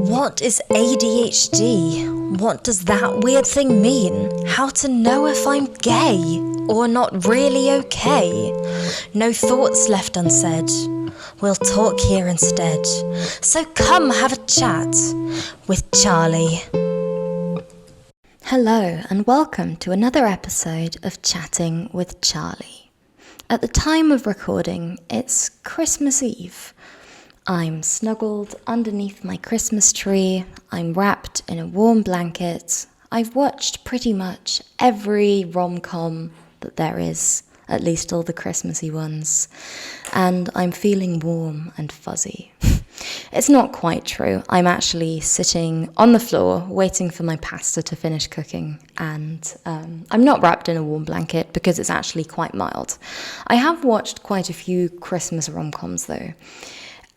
What is ADHD? What does that weird thing mean? How to know if I'm gay or not really okay? No thoughts left unsaid. We'll talk here instead. So come have a chat with Charlie. Hello and welcome to another episode of Chatting with Charlie. At the time of recording, it's Christmas Eve. I'm snuggled underneath my Christmas tree, I'm wrapped in a warm blanket, I've watched pretty much every rom-com that there is, at least all the Christmassy ones, and I'm feeling warm and fuzzy. It's not quite true. I'm actually sitting on the floor waiting for my pasta to finish cooking, and I'm not wrapped in a warm blanket because it's actually quite mild. I have watched quite a few Christmas rom-coms though.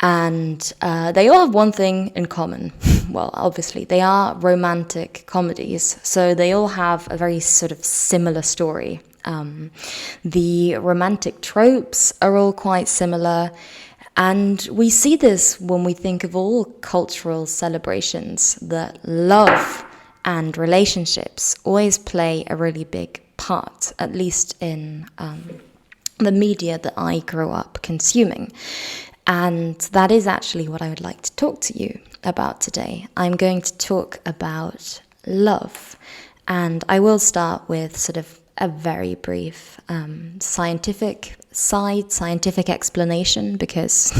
And they all have one thing in common. Well, obviously, they are romantic comedies, so they all have a very sort of similar story. The romantic tropes are all quite similar, and we see this when we think of all cultural celebrations, that love and relationships always play a really big part, at least in the media that I grew up consuming. And that is actually what I would like to talk to you about today. I'm going to talk about love, and I will start with sort of a very brief scientific explanation, because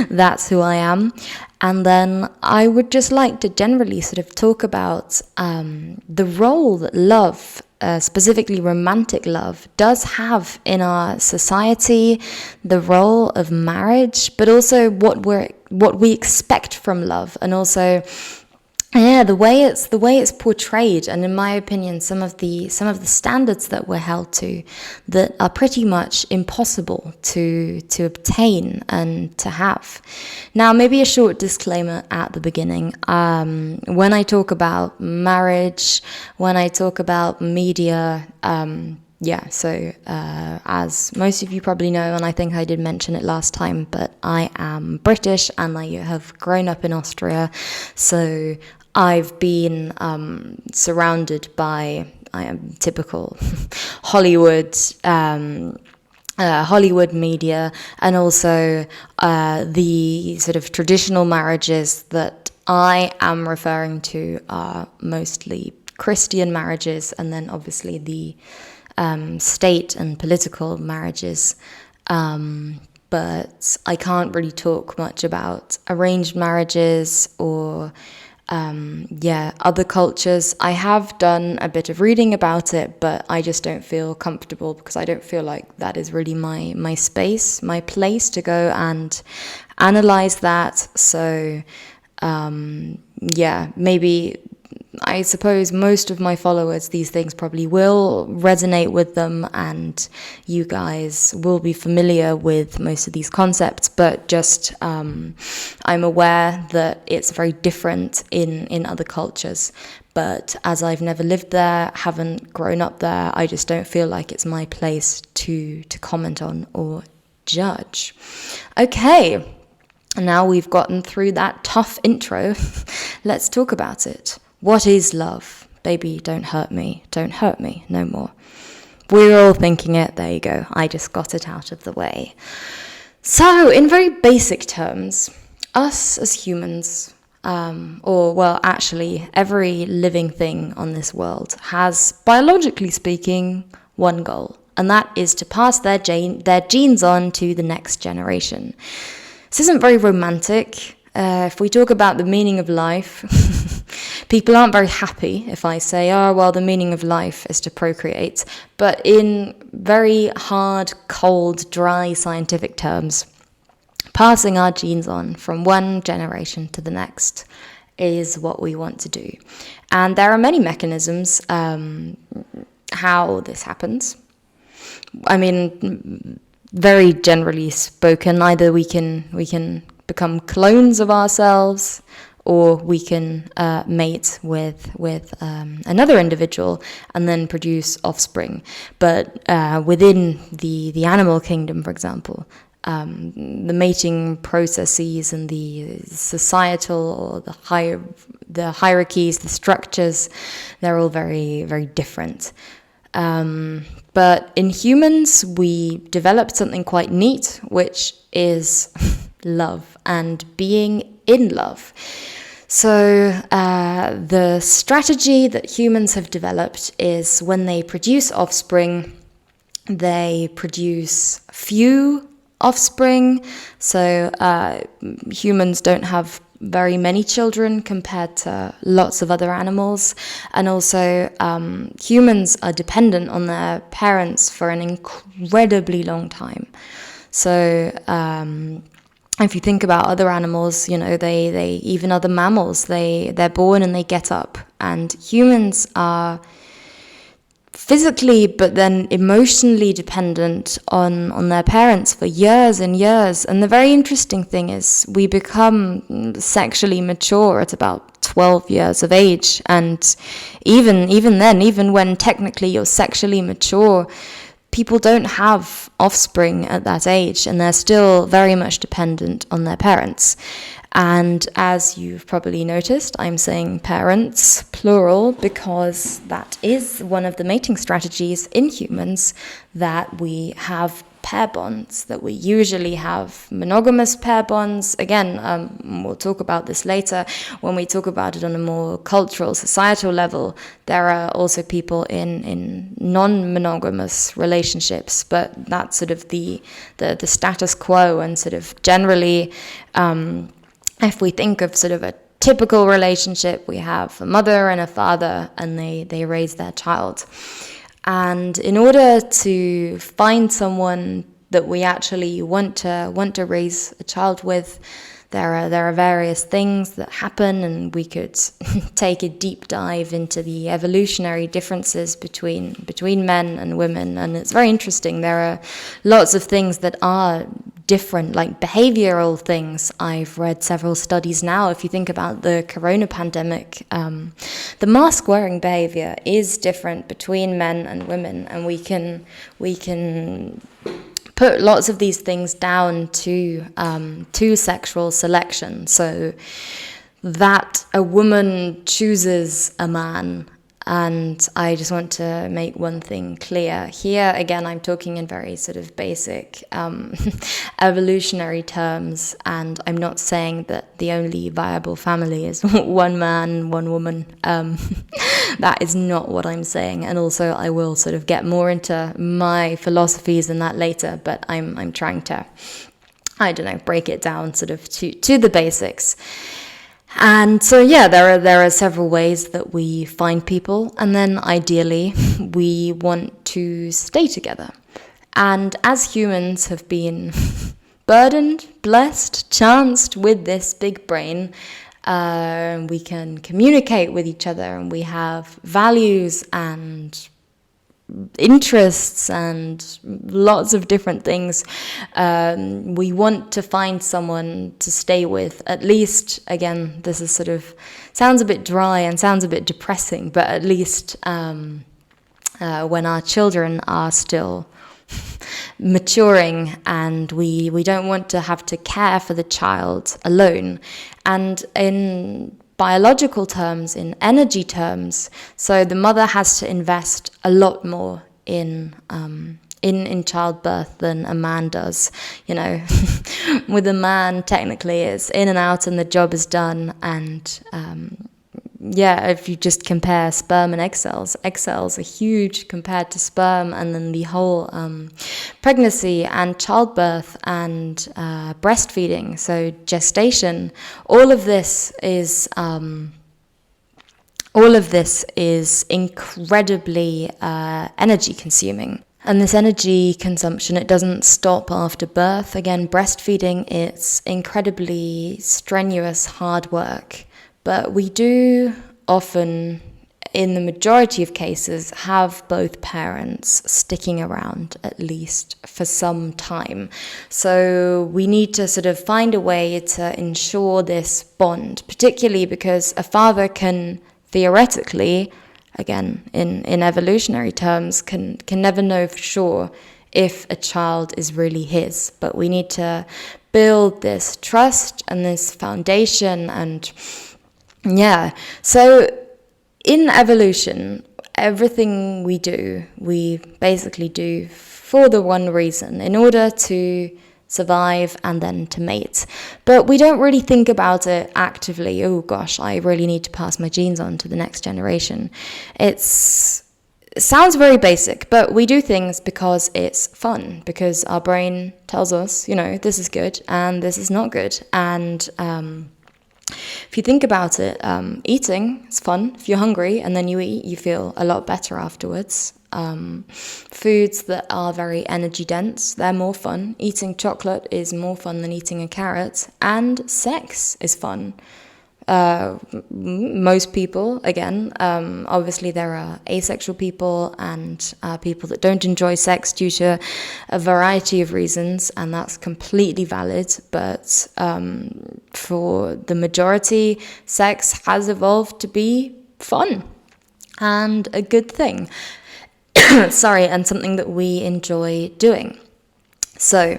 that's who I am. And then I would just like to generally sort of talk about the role that love, specifically romantic love, does have in our society, the role of marriage, but also what we expect from love, and also the way it's portrayed, and in my opinion, some of the standards that we're held to that are pretty much impossible to obtain and to have. Now, maybe a short disclaimer at the beginning. When I talk about marriage, when I talk about media, as most of you probably know, and I think I did mention it last time, but I am British and I have grown up in Austria, so I've been surrounded by typical Hollywood media, and also the sort of traditional marriages that I am referring to are mostly Christian marriages, and then obviously the state and political marriages. But I can't really talk much about arranged marriages or other cultures. I have done a bit of reading about it, but I just don't feel comfortable because I don't feel like that is really my space, my place to go and analyze that. So maybe I suppose most of my followers, these things probably will resonate with them, and you guys will be familiar with most of these concepts, but just I'm aware that it's very different in other cultures. But as I've never lived there, haven't grown up there, I just don't feel like it's my place to comment on or judge. Okay, now we've gotten through that tough intro, let's talk about it. What is love? Baby, don't hurt me, no more. We're all thinking it, there you go, I just got it out of the way. So, in very basic terms, us as humans, actually every living thing on this world has, biologically speaking, one goal, and that is to pass their genes on to the next generation. This isn't very romantic. If we talk about the meaning of life, people aren't very happy if I say, the meaning of life is to procreate. But in very hard, cold, dry scientific terms, passing our genes on from one generation to the next is what we want to do. And there are many mechanisms how this happens. I mean, very generally spoken, either we can become clones of ourselves, or we can mate with another individual and then produce offspring. But within the animal kingdom, for example, the mating processes and the societal, or the hierarchies, the structures, they're all very, very different. But in humans, we developed something quite neat, which is love and being in love. So the strategy that humans have developed is when they produce offspring, they produce few offspring. So humans don't have very many children compared to lots of other animals. And also humans are dependent on their parents for an incredibly long time. So if you think about other animals, they even other mammals, they're born and they get up. And humans are physically but then emotionally dependent on their parents for years and years. And the very interesting thing is we become sexually mature at about 12 years of age, and even then, even when technically you're sexually mature, people don't have offspring at that age, and they're still very much dependent on their parents. And as you've probably noticed, I'm saying parents, plural, because that is one of the mating strategies in humans, that we have pair bonds, that we usually have monogamous pair bonds. Again, we'll talk about this later when we talk about it on a more cultural, societal level. There are also people in non-monogamous relationships, but that's sort of the status quo. And sort of generally, if we think of sort of a typical relationship, we have a mother and a father, and they raise their child. And in order to find someone that we actually want to raise a child with, there are various things that happen, and we could take a deep dive into the evolutionary differences between men and women. And it's very interesting. There are lots of things that are different, like behavioral things. I've read several studies now. If you think about the corona pandemic, the mask wearing behavior is different between men and women, and we can put lots of these things down to sexual selection. So that a woman chooses a man. And I just want to make one thing clear. Here, again, I'm talking in very sort of basic evolutionary terms, and I'm not saying that the only viable family is one man, one woman. That is not what I'm saying. And also, I will sort of get more into my philosophies in that later, but I'm trying to, break it down sort of to the basics. And so, yeah, there are several ways that we find people, and then ideally we want to stay together. And as humans have been burdened, blessed, chanced with this big brain, we can communicate with each other, and we have values and interests and lots of different things. We want to find someone to stay with, at least, again, this is sort of, sounds a bit dry and sounds a bit depressing, but at least when our children are still maturing, and we don't want to have to care for the child alone. And in biological terms, in energy terms, so the mother has to invest a lot more in childbirth than a man does. With a man, technically it's in and out and the job is done. And if you just compare sperm and egg cells are huge compared to sperm, and then the whole pregnancy and childbirth and breastfeeding, so gestation, all of this is incredibly energy consuming. And this energy consumption, it doesn't stop after birth. Again, breastfeeding, it's incredibly strenuous, hard work. But we do often, in the majority of cases, have both parents sticking around at least for some time. So we need to sort of find a way to ensure this bond, particularly because a father can theoretically, again, in evolutionary terms, can never know for sure if a child is really his. But we need to build this trust and this foundation. And yeah, so in evolution, everything we do, we basically do for the one reason, in order to survive and then to mate. But we don't really think about it actively. Oh gosh, I really need to pass my genes on to the next generation. It sounds very basic, but we do things because it's fun, because our brain tells us, this is good and this is not good. And if you think about it, eating is fun. If you're hungry and then you eat, you feel a lot better afterwards. Foods that are very energy dense, they're more fun. Eating chocolate is more fun than eating a carrot. And sex is fun. Most people, again, obviously there are asexual people and people that don't enjoy sex due to a variety of reasons, and that's completely valid. But for the majority, sex has evolved to be fun and a good thing. Sorry, and something that we enjoy doing. So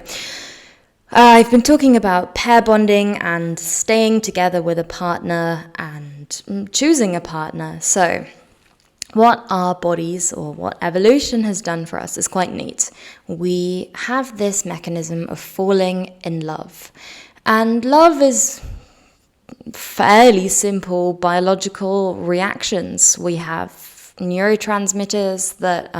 I've been talking about pair bonding and staying together with a partner and choosing a partner. So what our bodies, or what evolution has done for us, is quite neat. We have this mechanism of falling in love. And love is fairly simple biological reactions. We have neurotransmitters that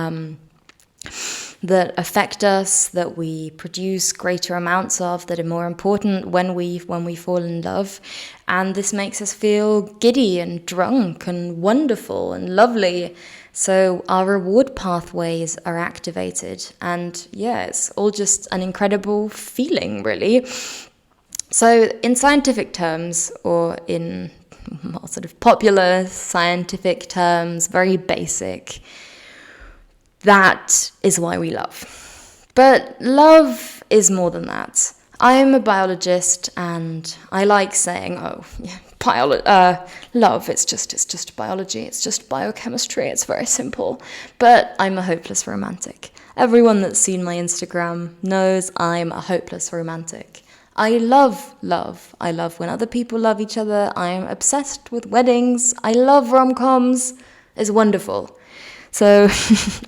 affect us, that we produce greater amounts of, that are more important when we fall in love. And this makes us feel giddy and drunk and wonderful and lovely. So our reward pathways are activated. And yeah, it's all just an incredible feeling, really. So in scientific terms, or in more sort of popular scientific terms, very basic, that is why we love. But love is more than that. I am a biologist, and I like saying, love, it's just biology, it's just biochemistry, it's very simple. But I'm a hopeless romantic. Everyone that's seen my Instagram knows I'm a hopeless romantic. I love love. I love when other people love each other. I'm obsessed with weddings. I love rom-coms. It's wonderful. So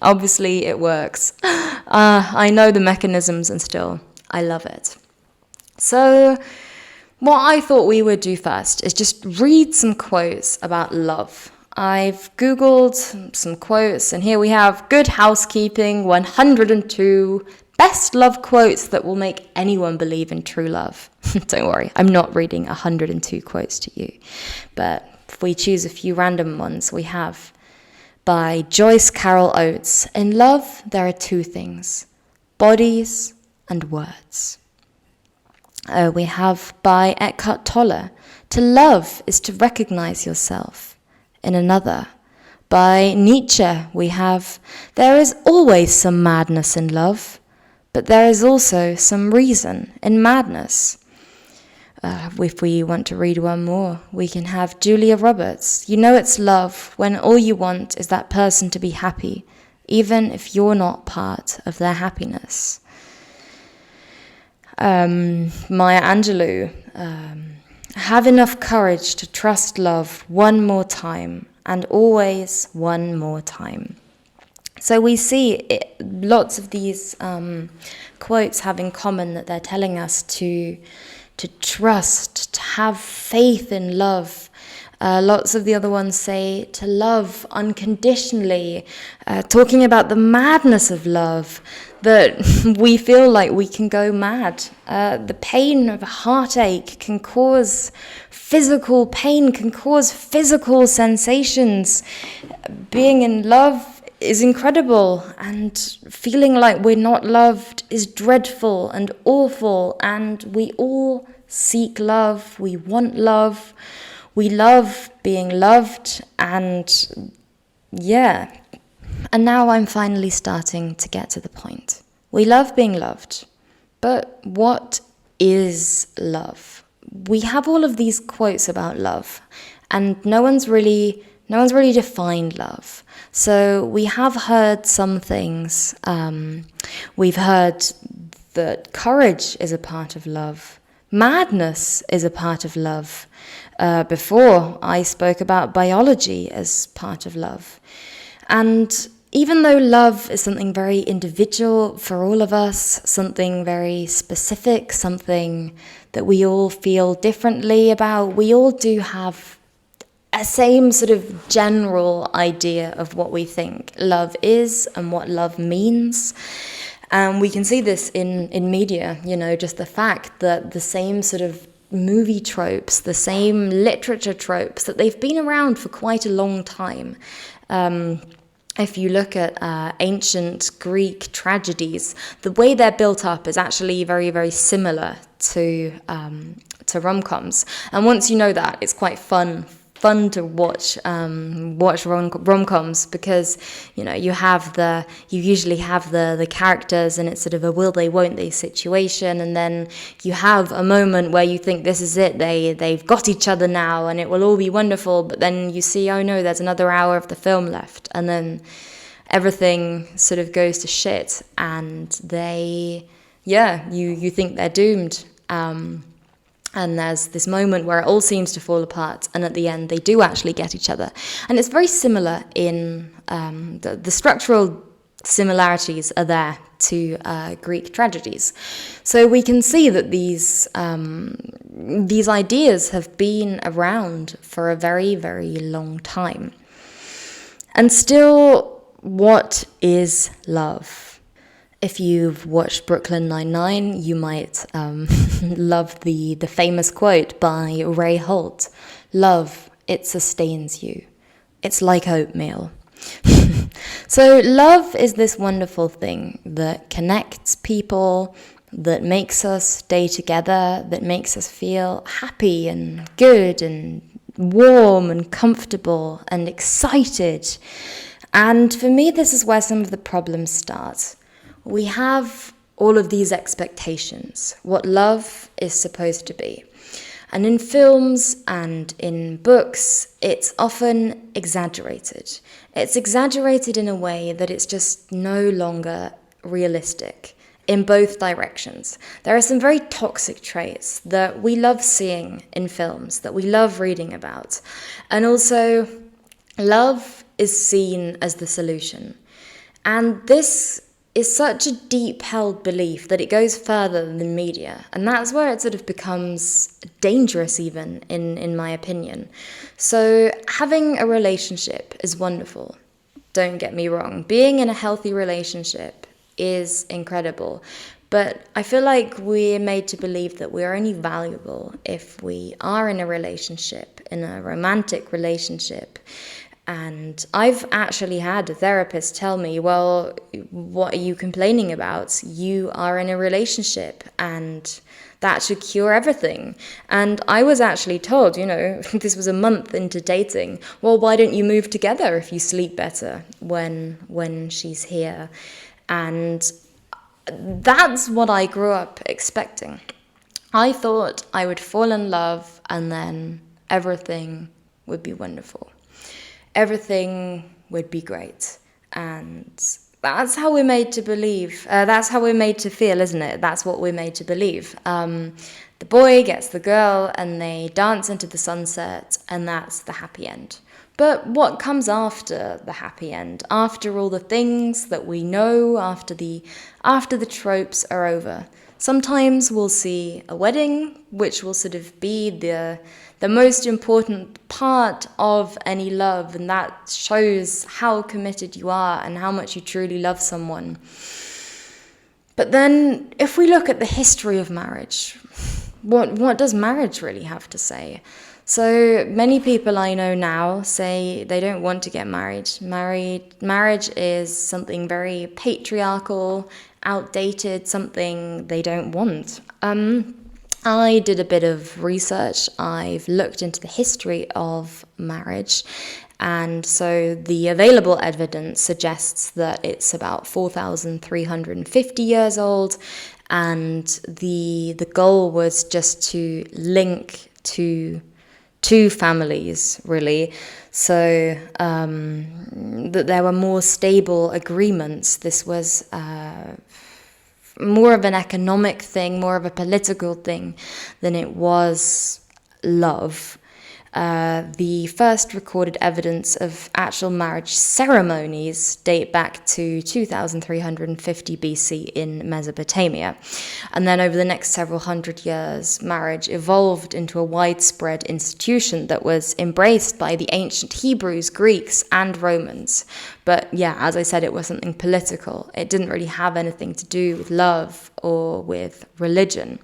obviously it works. I know the mechanisms, and still I love it. So what I thought we would do first is just read some quotes about love. I've Googled some quotes, and here we have Good Housekeeping 102 Best love quotes that will make anyone believe in true love. Don't worry, I'm not reading 102 quotes to you. But if we choose a few random ones, we have by Joyce Carol Oates, in love there are two things, bodies and words. We have by Eckhart Tolle, to love is to recognize yourself in another. By Nietzsche, we have, there is always some madness in love, but there is also some reason in madness. If we want to read one more, we can have Julia Roberts. You know it's love when all you want is that person to be happy, even if you're not part of their happiness. Maya Angelou, have enough courage to trust love one more time, and always one more time. So we see lots of these quotes have in common that they're telling us to trust, to have faith in love. Lots of the other ones say to love unconditionally, talking about the madness of love, that we feel like we can go mad. The pain of a heartache can cause physical pain, can cause physical sensations. Being in love is incredible, and feeling like we're not loved is dreadful and awful, and we all seek love, we want love, we love being loved, and yeah. And now I'm finally starting to get to the point. We love being loved, but what is love? We have all of these quotes about love, and no one's really No one's really defined love. So we have heard some things. We've heard that courage is a part of love. Madness is a part of love. Before, I spoke about biology as part of love. And even though love is something very individual for all of us, something very specific, something that we all feel differently about, we all do have a same sort of general idea of what we think love is and what love means. And we can see this in media, just the fact that the same sort of movie tropes, the same literature tropes, that they've been around for quite a long time. If you look at ancient Greek tragedies, the way they're built up is actually very, very similar to rom-coms. And once you know that, it's quite fun to watch rom-coms, because you usually have the characters, and it's sort of a will they won't they situation, and then you have a moment where you think this is it, they've got each other now and it will all be wonderful, but then you see, oh no, there's another hour of the film left, and then everything sort of goes to shit, and you think they're doomed. And there's this moment where it all seems to fall apart, and at the end they do actually get each other. And it's very similar in the structural similarities are there to Greek tragedies. So we can see that these ideas have been around for a very, very long time. And still, what is love? If you've watched Brooklyn Nine-Nine, you might love the famous quote by Ray Holt. Love, it sustains you. It's like oatmeal. So love is this wonderful thing that connects people, that makes us stay together, that makes us feel happy and good and warm and comfortable and excited. And for me, this is where some of the problems start. We have all of these expectations, what love is supposed to be. And in films and in books, it's often exaggerated. It's exaggerated in a way that it's just no longer realistic in both directions. There are some very toxic traits that we love seeing in films, that we love reading about. And also, love is seen as the solution. And this is such a deep-held belief that it goes further than media. And that's where it sort of becomes dangerous even, in my opinion. So having a relationship is wonderful. Don't get me wrong. Being in a healthy relationship is incredible. But I feel like we're made to believe that we're only valuable if we are in a relationship, in a romantic relationship. And I've actually had a therapist tell me, well, what are you complaining about? You are in a relationship and that should cure everything. And I was actually told, this was a month into dating, well, why don't you move together if you sleep better when she's here? And that's what I grew up expecting. I thought I would fall in love and then everything would be wonderful. Everything would be great. And that's how we're made to believe. That's how we're made to feel, isn't it? That's what we're made to believe. The boy gets the girl and they dance into the sunset, and that's the happy end. But what comes after the happy end? After all the things that we know, after the tropes are over? Sometimes we'll see a wedding, which will sort of be the most important part of any love, and that shows how committed you are and how much you truly love someone. But then, if we look at the history of marriage, what does marriage really have to say? So many people I know now say they don't want to get married. Marriage is something very patriarchal, outdated, something they don't want. I did a bit of research. I've looked into the history of marriage, and so the available evidence suggests that it's about 4,350 years old, and the goal was just to link two two families, really. So that there were more stable agreements. This was more of an economic thing, more of a political thing than it was love. The first recorded evidence of actual marriage ceremonies date back to 2350 BC in Mesopotamia. And then over the next several hundred years, marriage evolved into a widespread institution that was embraced by the ancient Hebrews, Greeks, and Romans. But yeah, as I said, it was something political. It didn't really have anything to do with love or with religion.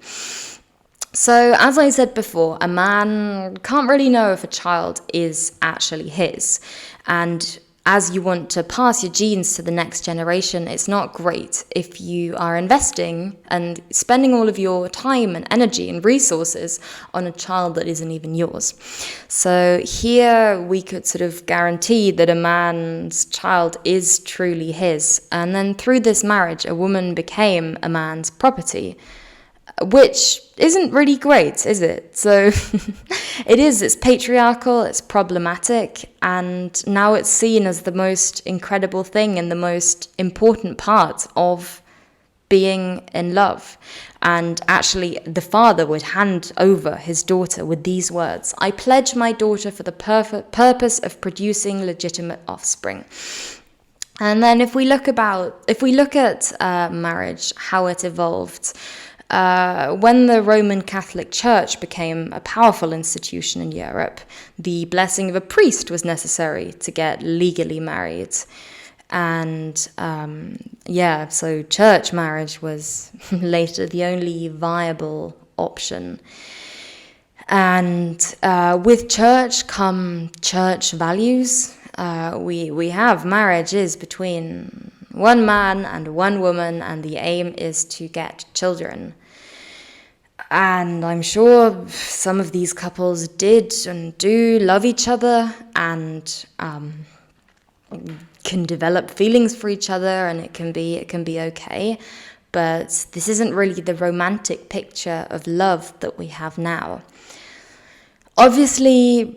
So, as I said before, a man can't really know if a child is actually his. And as you want to pass your genes to the next generation, it's not great if you are investing and spending all of your time and energy and resources on a child that isn't even yours. So here we could sort of guarantee that a man's child is truly his. And then through this marriage, a woman became a man's property, which isn't really great, is it? So it's patriarchal, it's problematic, and now it's seen as the most incredible thing and the most important part of being in love. And actually, the father would hand over his daughter with these words: "I pledge my daughter for the purpose of producing legitimate offspring." And then if we look at marriage, how it evolved, when the Roman Catholic Church became a powerful institution in Europe, the blessing of a priest was necessary to get legally married. And so church marriage was later the only viable option. And with church come church values. We have marriages between one man and one woman, and the aim is to get children. And I'm sure some of these couples did and do love each other and can develop feelings for each other, and it can be okay. But this isn't really the romantic picture of love that we have now. Obviously,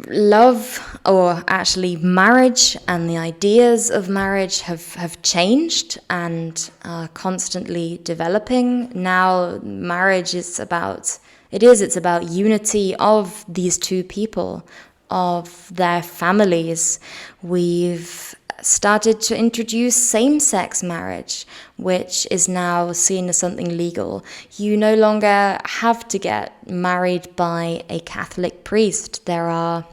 love, or actually marriage, and the ideas of marriage have changed and are constantly developing. Now, marriage is about unity of these two people, of their families. We've started to introduce same-sex marriage, which is now seen as something legal. You no longer have to get married by a Catholic priest. There are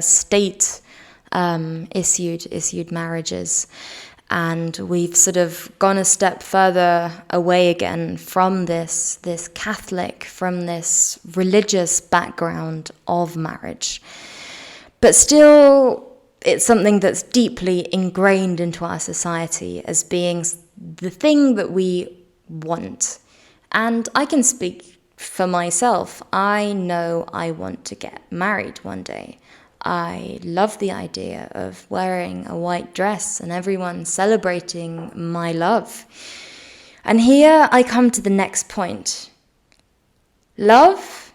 state issued marriages, and we've sort of gone a step further away again from this Catholic, from this religious background of marriage. But still, it's something that's deeply ingrained into our society as being the thing that we want. And I can speak for myself. I know I want to get married one day. I love the idea of wearing a white dress and everyone celebrating my love. And here I come to the next point. Love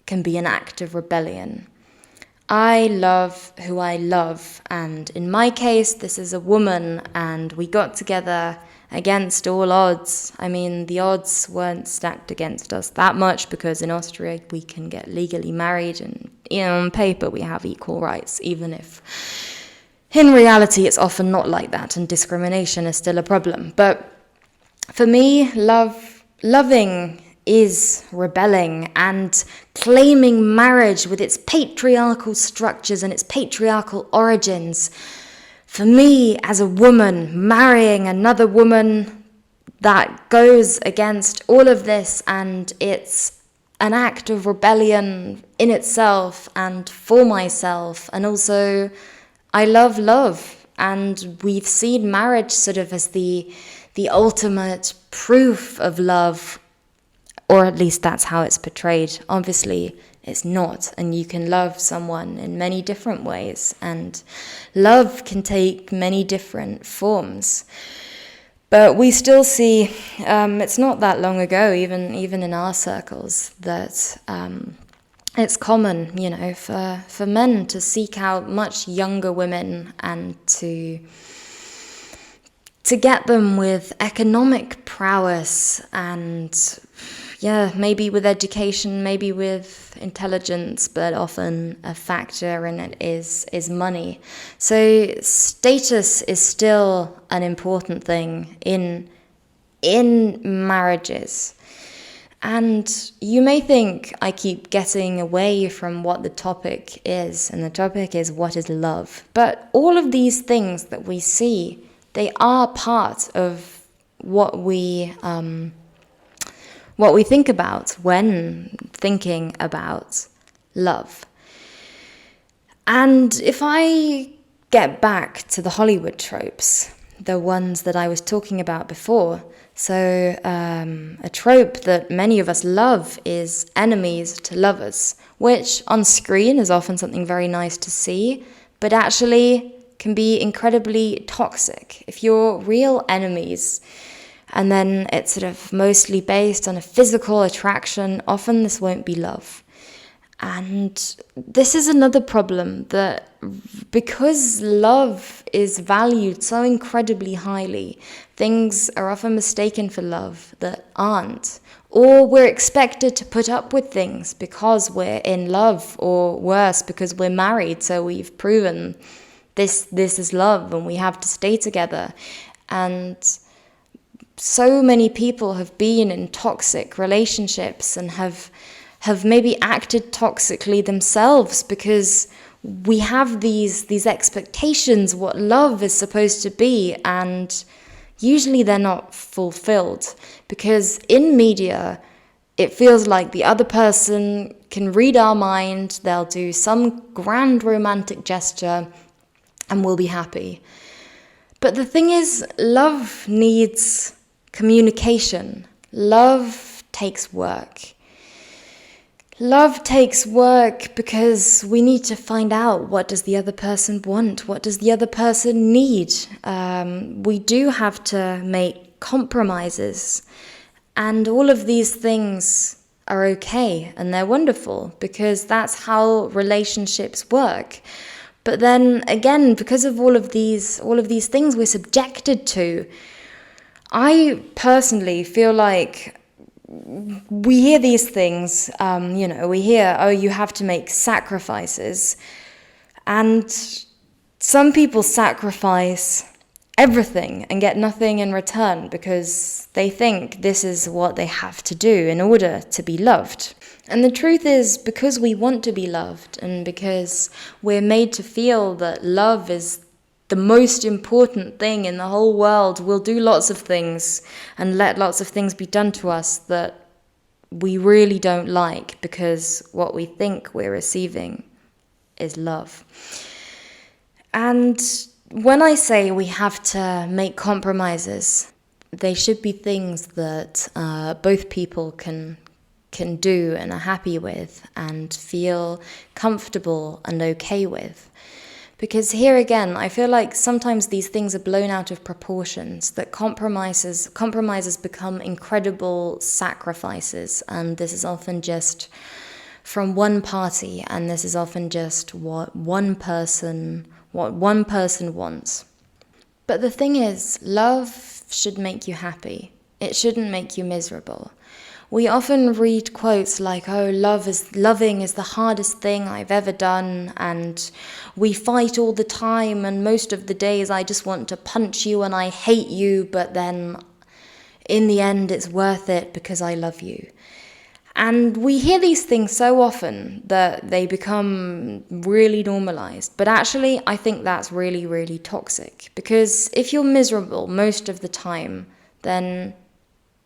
can be an act of rebellion. I love who I love, and in my case, this is a woman, and we got together against all odds. I mean, the odds weren't stacked against us that much, because in Austria we can get legally married, and on paper we have equal rights, even if in reality it's often not like that, and discrimination is still a problem. But for me, loving is rebelling and claiming marriage with its patriarchal structures and its patriarchal origins. For me, as a woman, marrying another woman, that goes against all of this, and it's an act of rebellion in itself and for myself. And also, I love love, and we've seen marriage sort of as the ultimate proof of love, or at least that's how it's portrayed. Obviously, it's not, and you can love someone in many different ways, and love can take many different forms. But we still see, it's not that long ago, even in our circles, that it's common, for men to seek out much younger women and to get them with economic prowess and, maybe with education, maybe with intelligence, but often a factor in it is money. So status is still an important thing in marriages. And you may think I keep getting away from what the topic is, and the topic is what is love. But all of these things that we see, they are part of what we think about when thinking about love. And if I get back to the Hollywood tropes, the ones that I was talking about before, so a trope that many of us love is enemies to lovers, which on screen is often something very nice to see, but actually can be incredibly toxic. If you're real enemies, and then it's sort of mostly based on a physical attraction, often this won't be love. And this is another problem, that because love is valued so incredibly highly, things are often mistaken for love that aren't. Or we're expected to put up with things because we're in love, or worse, because we're married, so we've proven this is love and we have to stay together. And so many people have been in toxic relationships and have maybe acted toxically themselves because we have these expectations what love is supposed to be, and usually they're not fulfilled because in media it feels like the other person can read our mind, they'll do some grand romantic gesture and we'll be happy. But the thing is, love needs communication. Love takes work. Love takes work because we need to find out, what does the other person want? What does the other person need? We do have to make compromises. And all of these things are okay and they're wonderful because that's how relationships work. But then again, because of all of these things we're subjected to, I personally feel like we hear these things, we hear, oh, you have to make sacrifices. And some people sacrifice everything and get nothing in return because they think this is what they have to do in order to be loved. And the truth is, because we want to be loved and because we're made to feel that love is the most important thing in the whole world, we'll do lots of things and let lots of things be done to us that we really don't like because what we think we're receiving is love. And when I say we have to make compromises, they should be things that both people can do and are happy with and feel comfortable and okay with. Because here again, I feel like sometimes these things are blown out of proportions, that compromises become incredible sacrifices, and this is often just from one party, and this is often just what one person wants. But the thing is, love should make you happy. It shouldn't make you miserable. We often read quotes like, oh, loving is the hardest thing I've ever done, and we fight all the time, and most of the days I just want to punch you and I hate you, but then in the end it's worth it because I love you. And we hear these things so often that they become really normalized. But actually, I think that's really, really toxic. Because if you're miserable most of the time, then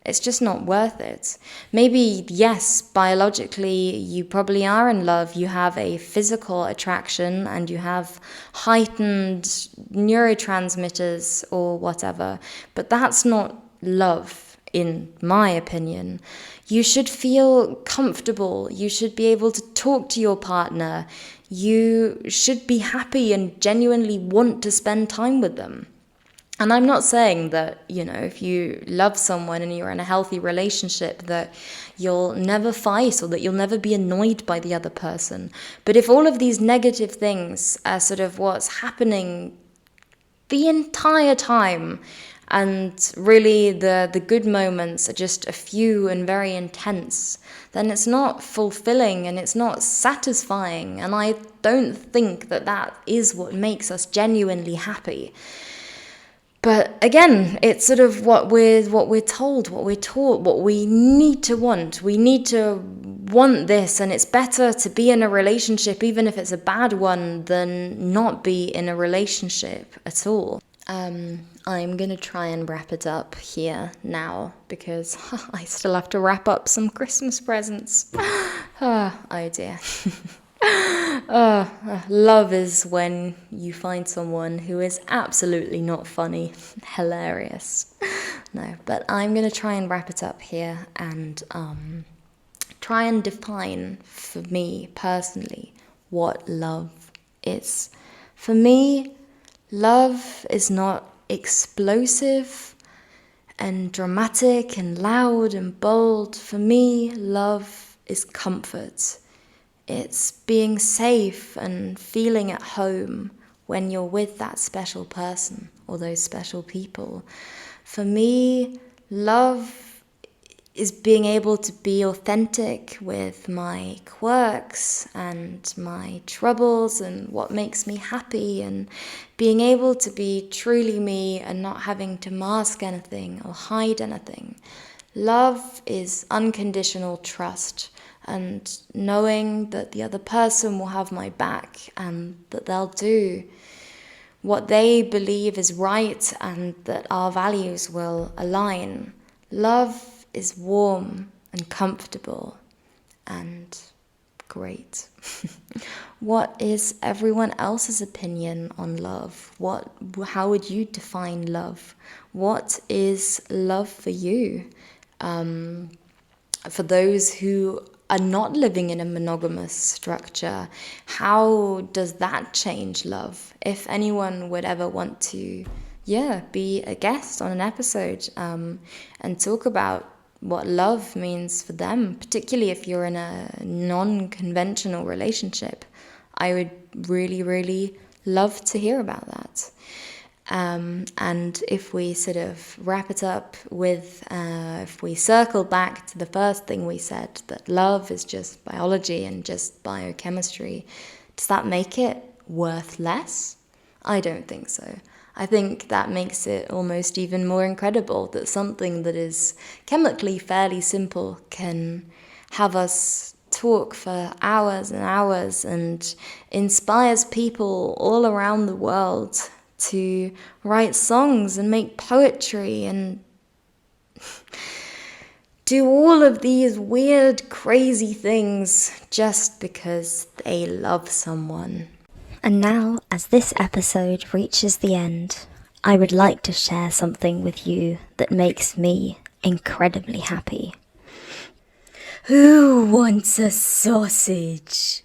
it's just not worth it. Maybe, yes, biologically, you probably are in love. You have a physical attraction and you have heightened neurotransmitters or whatever. But that's not love, in my opinion. You should feel comfortable. You should be able to talk to your partner. You should be happy and genuinely want to spend time with them. And I'm not saying that, if you love someone and you're in a healthy relationship, that you'll never fight or that you'll never be annoyed by the other person. But if all of these negative things are sort of what's happening the entire time, and really the good moments are just a few and very intense, then it's not fulfilling and it's not satisfying. And I don't think that is what makes us genuinely happy. But again, it's sort of what we're told, what we're taught, what we need to want. We need to want this, and it's better to be in a relationship, even if it's a bad one, than not be in a relationship at all. I'm going to try and wrap it up here now, because I still have to wrap up some Christmas presents. Oh dear. Love is when you find someone who is absolutely not funny, hilarious. No, but I'm going to try and wrap it up here and try and define for me personally what love is. For me, love is not explosive and dramatic and loud and bold. For me, love is comfort. It's being safe and feeling at home when you're with that special person or those special people. For me, love is being able to be authentic with my quirks and my troubles and what makes me happy, and being able to be truly me and not having to mask anything or hide anything. Love is unconditional trust, and knowing that the other person will have my back and that they'll do what they believe is right and that our values will align. Love is warm and comfortable and great. What is everyone else's opinion on love? How would you define love? What is love for you? For those who are not living in a monogamous structure, how does that change love? If anyone would ever want to, be a guest on an episode and talk about what love means for them, particularly if you're in a non-conventional relationship, I would really, really love to hear about that. And if we sort of wrap it up with, if we circle back to the first thing we said, that love is just biology and just biochemistry, does that make it worth less? I don't think so. I think that makes it almost even more incredible that something that is chemically fairly simple can have us talk for hours and hours and inspires people all around the world to write songs and make poetry and do all of these weird, crazy things just because they love someone. And now, as this episode reaches the end, I would like to share something with you that makes me incredibly happy. Who wants a sausage?